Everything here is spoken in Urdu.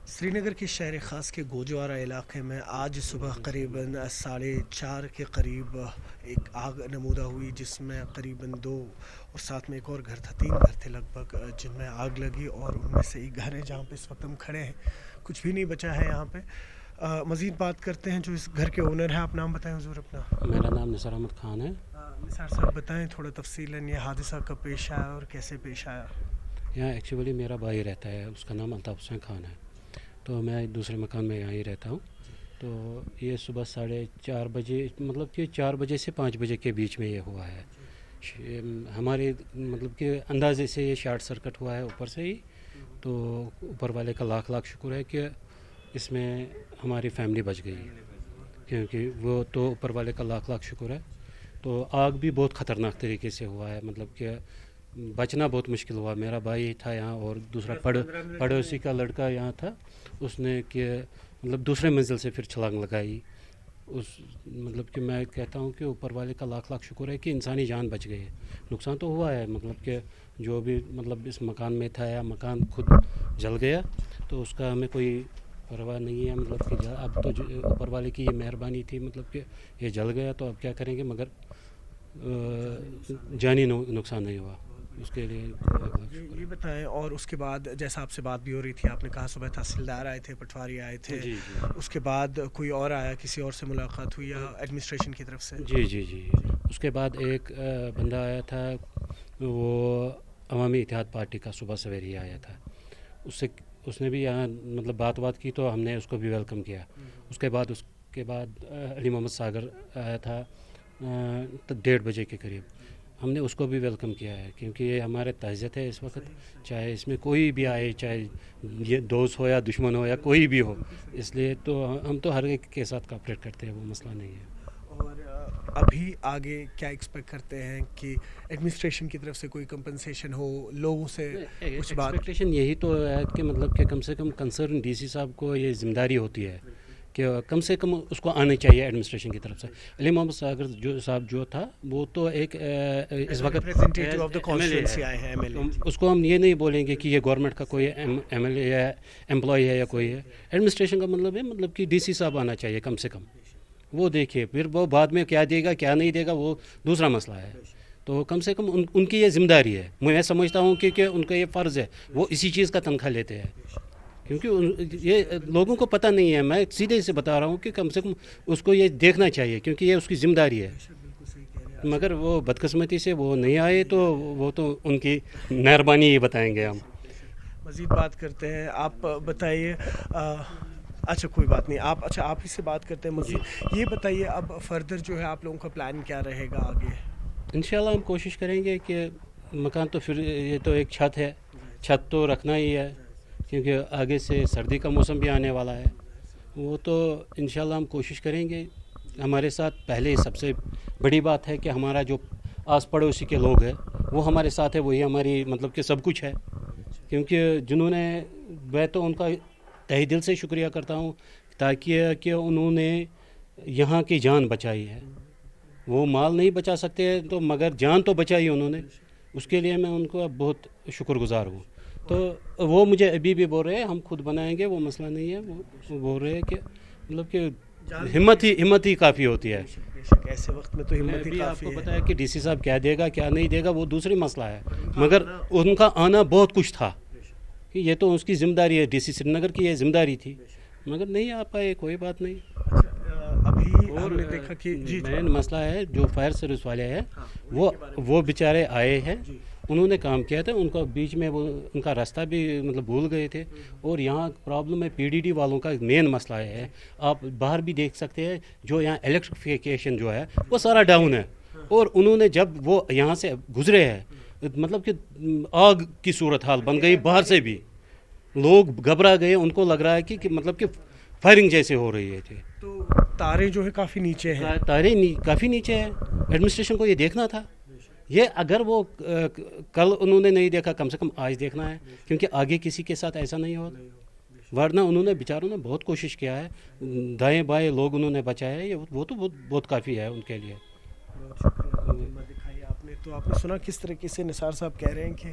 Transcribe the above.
سری نگر کے شہر خاص کے گوجوارہ علاقے میں آج صبح قریباً 4:30 کے قریب ایک آگ نمودہ ہوئی، جس میں قریباً 2 اور ساتھ میں ایک اور گھر تھا، 3 گھر تھے لگ بھگ، جن میں آگ لگی اور ان میں سے ایک گھر ہے جہاں پہ اس وقت ہم کھڑے ہیں، کچھ بھی نہیں بچا ہے یہاں پہ۔ مزید بات کرتے ہیں جو اس گھر کے اونر ہیں۔ آپ نام بتائیں حضور اپنا۔ میرا نام نثار احمد خان ہے۔ نثار صاحب بتائیں تھوڑا تفصیلاً یہ حادثہ کب پیش آیا اور کیسے پیش آیا؟ یہاں ایکچولی میرا بھائی رہتا ہے، اس کا نام الطاف حسین خان ہے، تو میں دوسرے مکان میں یہاں ہی رہتا ہوں۔ تو یہ صبح 4:30 بجے، مطلب کہ 4 بجے سے 5 بجے کے بیچ میں یہ ہوا ہے۔ ہمارے مطلب کہ اندازے سے یہ شارٹ سرکٹ ہوا ہے اوپر سے ہی، تو اوپر والے کا لاکھ لاکھ شکر ہے کہ اس میں ہماری فیملی بچ گئی، کیونکہ وہ تو اوپر والے کا لاکھ لاکھ شکر ہے۔ تو آگ بھی بہت خطرناک طریقے سے ہوا ہے، مطلب کہ بچنا بہت مشکل ہوا۔ میرا بھائی تھا یہاں اور دوسرا پڑوسی کا لڑکا یہاں تھا، اس نے کہ مطلب دوسرے منزل سے پھر چھلانگ لگائی۔ مطلب کہ میں کہتا ہوں کہ اوپر والے کا لاکھ لاکھ شکر ہے کہ انسانی جان بچ گئی ہے۔ نقصان تو ہوا ہے، مطلب کہ جو بھی مطلب اس مکان میں تھا یا مکان خود جل گیا، تو اس کا ہمیں کوئی پرواہ نہیں ہے، مطلب کہ اب تو اوپر والے کی یہ مہربانی تھی، مطلب کہ یہ جل گیا تو اب کیا کریں گے، مگر جانی نقصان نہیں ہوا، اس کے لیے یہ بتائیں۔ اور اس کے بعد جیسا آپ سے بات بھی ہو رہی تھی، آپ نے کہا صبح تحصیلدار آئے تھے، پٹواری آئے تھے، جی اس کے بعد کوئی اور آیا، کسی اور سے ملاقات ہوئی یا ایڈمنسٹریشن کی طرف سے؟ جی اس کے بعد ایک بندہ آیا تھا، وہ عوامی اتحاد پارٹی کا، صبح سویرے ہی آیا تھا، اس نے بھی یہاں مطلب بات کی، تو ہم نے اس کو بھی ویلکم کیا۔ اس کے بعد علی محمد ساگر آیا تھا 1:30 بجے کے قریب، ہم نے اس کو بھی ویلکم کیا ہے، کیونکہ یہ ہمارے تعزیت ہے اس وقت، چاہے اس میں کوئی بھی آئے، چاہے یہ دوست ہو یا دشمن ہو یا کوئی بھی ہو، اس لیے تو ہم تو ہر ایک کے ساتھ کوآپریٹ کرتے ہیں، وہ مسئلہ نہیں ہے۔ اور ابھی آگے کیا ایکسپیکٹ کرتے ہیں کہ ایڈمنسٹریشن کی طرف سے کوئی کمپنسیشن ہو، لوگوں سے کچھ بات؟ ایکسپیکٹیشن یہی تو ہے کہ مطلب کہ کم سے کم کنسرن ڈی سی صاحب کو یہ ذمہ داری ہوتی ہے کہ کم سے کم اس کو آنا چاہیے ایڈمنسٹریشن کی طرف سے۔ علی محمد ساگر صاحب جو تھا، وہ تو ایک اس وقت ریپرزینٹیٹیو آف دی کانسٹیٹوئنسی آئے ہیں، اس کو ہم یہ نہیں بولیں گے کہ یہ گورنمنٹ کا کوئی ایم ایل اے یا امپلائی ہے یا کوئی ہے۔ ایڈمنسٹریشن کا مطلب ہے مطلب کہ ڈی سی صاحب آنا چاہیے کم سے کم، وہ دیکھیے، پھر وہ بعد میں کیا دے گا کیا نہیں دے گا وہ دوسرا مسئلہ ہے، تو کم سے کم ان کی یہ ذمہ داری ہے۔ میں سمجھتا ہوں کہ ان کا یہ فرض ہے، وہ اسی چیز کا تنخواہ لیتے ہیں، کیونکہ یہ لوگوں کو پتہ نہیں ہے۔ میں سیدھے سے بتا رہا ہوں کہ کم سے کم اس کو یہ دیکھنا چاہیے، کیونکہ یہ اس کی ذمہ داری ہے، مگر وہ بدقسمتی سے وہ نہیں آئے، تو وہ تو ان کی مہربانی ہی بتائیں گے ہم۔ مزید بات کرتے ہیں، آپ بتائیے۔ اچھا کوئی بات نہیں، آپ ہی سے بات کرتے ہیں مزید۔ یہ بتائیے اب فردر جو ہے آپ لوگوں کا پلان کیا رہے گا آگے؟ انشاءاللہ ہم کوشش کریں گے کہ مکان تو پھر یہ تو ایک چھت ہے، چھت تو رکھنا ہی ہے، کیونکہ آگے سے سردی کا موسم بھی آنے والا ہے، وہ تو انشاءاللہ ہم کوشش کریں گے۔ ہمارے ساتھ پہلے سب سے بڑی بات ہے کہ ہمارا جو آس پڑوسی کے لوگ ہیں وہ ہمارے ساتھ ہے، وہی ہماری مطلب کہ سب کچھ ہے، کیونکہ جنہوں نے، میں تو ان کا تہہ دل سے شکریہ کرتا ہوں تاکہ کہ انہوں نے یہاں کی جان بچائی ہے۔ وہ مال نہیں بچا سکتے تو مگر جان تو بچائی انہوں نے، اس کے لیے میں ان کو بہت شکر گزار ہوں۔ تو وہ مجھے ابھی بھی بول رہے ہیں ہم خود بنائیں گے، وہ مسئلہ نہیں ہے، وہ بول رہے ہیں کہ مطلب کہ ہمت ہی کافی ہوتی ہے۔ ایسے وقت میں تو ہمت ہی آپ کافی کو ہے۔ پتا ہے کہ ڈی سی صاحب کیا دے گا کیا نہیں دے گا وہ دوسری مسئلہ ہے، مگر ان کا آنا بہت کچھ تھا، کہ یہ تو اس کی ذمہ داری ہے، ڈی سی سری نگر کی یہ ذمہ داری تھی، مگر نہیں آ پائے، کوئی بات نہیں۔ ابھی ہم نے دیکھا کہ مین مسئلہ ہے جو فائر سروس والے ہیں، وہ بیچارے آئے ہیں، انہوں نے کام کیا تھا، ان کا بیچ میں وہ ان کا راستہ بھی مطلب بھول گئے تھے، اور یہاں پرابلم ہے پی ڈی ڈی والوں کا مین مسئلہ ہے۔ آپ باہر بھی دیکھ سکتے ہیں، جو یہاں الیکٹریفیکیشن جو ہے وہ سارا ڈاؤن ہے، اور انہوں نے جب وہ یہاں سے گزرے ہیں مطلب کہ آگ کی صورتحال بن گئی، باہر سے بھی لوگ گھبرا گئے، ان کو لگ رہا ہے کہ مطلب کہ فائرنگ جیسے ہو رہی تھی، تو تاریں جو ہے کافی نیچے ہیں، تاریں کافی نیچے ہیں۔ ایڈمنسٹریشن کو یہ دیکھنا تھا، یہ اگر وہ کل انہوں نے نہیں دیکھا، کم سے کم آج دیکھنا ہے، کیونکہ آگے کسی کے ساتھ ایسا نہیں ہوگا، ورنہ انہوں نے بیچاروں نے بہت کوشش کیا ہے، دائیں بائیں لوگ انہوں نے بچایا ہے، وہ تو بہت کافی ہے ان کے لیے۔ بہت شکریہ، دکھائی آپ نے۔ تو آپ نے سنا کس طریقے سے نثار صاحب کہہ رہے ہیں کہ